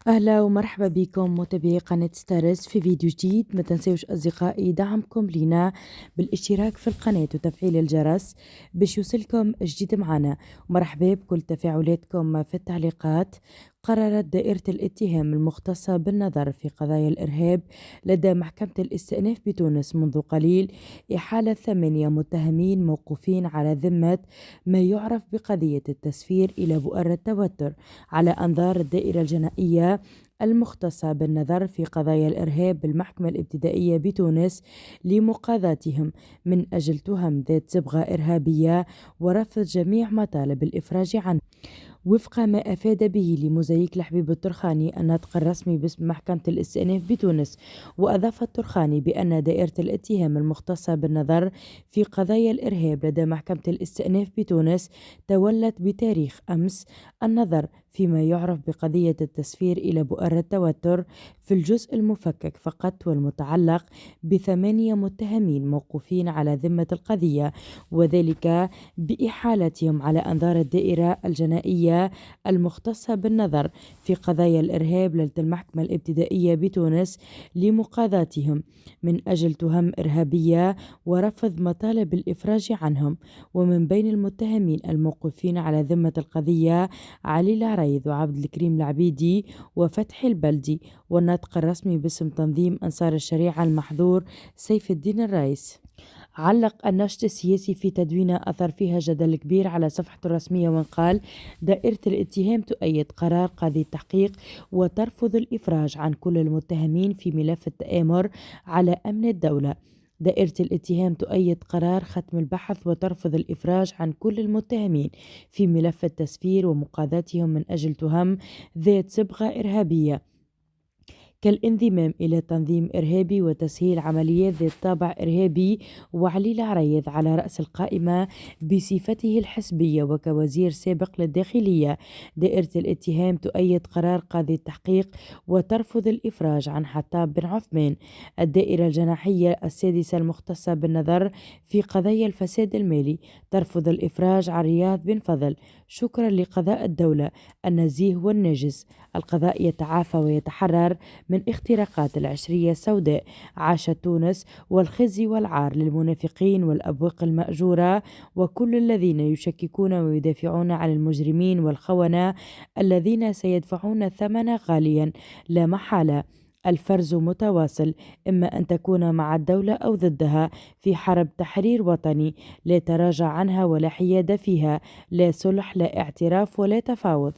أهلا ومرحبا بكم متابعي قناة ستارز في فيديو جديد. ما تنسوش أصدقائي دعمكم لينا بالاشتراك في القناة وتفعيل الجرس باش يوصلكم جديد معنا. ومرحبا بكل تفاعلاتكم في التعليقات. قررت دائرة الاتهام المختصة بالنظر في قضايا الإرهاب لدى محكمة الاستئناف بتونس منذ قليل إحالة 8 متهمين موقوفين على ذمة ما يعرف بقضية التسفير إلى بؤر التوتر على أنظار الدائرة الجنائية المختصة بالنظر في قضايا الإرهاب بالمحكمة الابتدائية بتونس لمقاضاتهم من أجل تهم ذات صبغة إرهابية ورفض جميع مطالب الإفراج عنه، وفق ما أفاد به لموزايك لحبيب الترخاني الناطق الرسمي باسم محكمة الاستئناف بتونس. وأضاف الترخاني بأن دائرة الاتهام المختصة بالنظر في قضايا الإرهاب لدى محكمة الاستئناف بتونس تولت بتاريخ أمس النظر فيما يعرف بقضية التسفير إلى بؤر التوتر في الجزء المفكك فقط والمتعلق ب8 متهمين موقوفين على ذمة القضية، وذلك بإحالتهم على أنظار الدائرة الجنائية المختصة بالنظر في قضايا الإرهاب لدى المحكمة الابتدائية بتونس لمقاضاتهم من أجل تهم إرهابية ورفض مطالب الإفراج عنهم. ومن بين المتهمين الموقوفين على ذمة القضية علي العريض وعبد الكريم العبيدي وفتحي البلدي، والناطق الرسمي باسم تنظيم أنصار الشريعة المحظور سيف الدين الرئيس. علق الناشط السياسي في تدوينة أثر فيها جدل كبير على صفحته الرسمية وقال: دائرة الاتهام تؤيد قرار قاضي التحقيق وترفض الإفراج عن كل المتهمين في ملف التآمر على أمن الدولة. دائرة الاتهام تؤيد قرار ختم البحث وترفض الإفراج عن كل المتهمين في ملف التسفير ومقاضاتهم من أجل تهم ذات صبغة إرهابية كالانضمام إلى تنظيم إرهابي وتسهيل عمليات ذات طابع إرهابي. وعلي العريض على رأس القائمة بصفته الحزبية وكوزير سابق للداخلية. دائرة الاتهام تؤيد قرار قاضي التحقيق وترفض الإفراج عن حطاب بن عثمان. الدائرة الجناحية السادسة المختصة بالنظر في قضايا الفساد المالي ترفض الإفراج عن رياض بن فضل شكرا لقضاء الدولة النزيه والناجز. القضاء يتعافى ويتحرر من اختراقات العشرية السوداء عاشت تونس، والخزي والعار للمنافقين والأبواق المأجورة وكل الذين يشككون ويدافعون عن المجرمين والخونة الذين سيدفعون ثمنا غاليا لا محالة. الفرز متواصل، إما أن تكون مع الدولة أو ضدها في حرب تحرير وطني لا تراجع عنها ولا حياد فيها، لا صلح لا اعتراف ولا تفاوض.